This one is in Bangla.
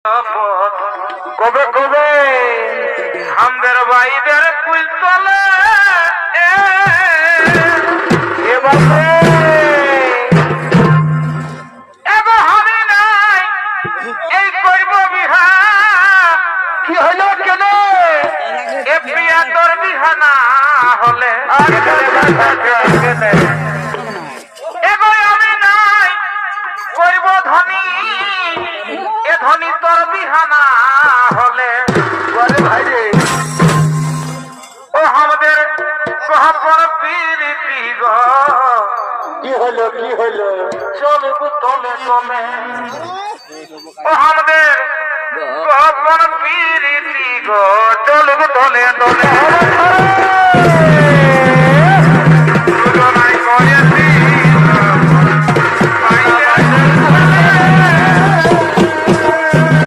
কবে কবে আমাদের ভাইদের কুল তলে আমি নাই এই করব বিহা কি হলো কেন এ প্রিয়া তোর বিহা না হলে আমি নাই করব ধনী এ ধনী তোর বিহা না হলে ভাই রে ও আমাদের কহাপর প্রীতি গো কি হলো চলবো তলে তলে ও আমাদের কহাপর প্রীতি গো চলবো তলে তলে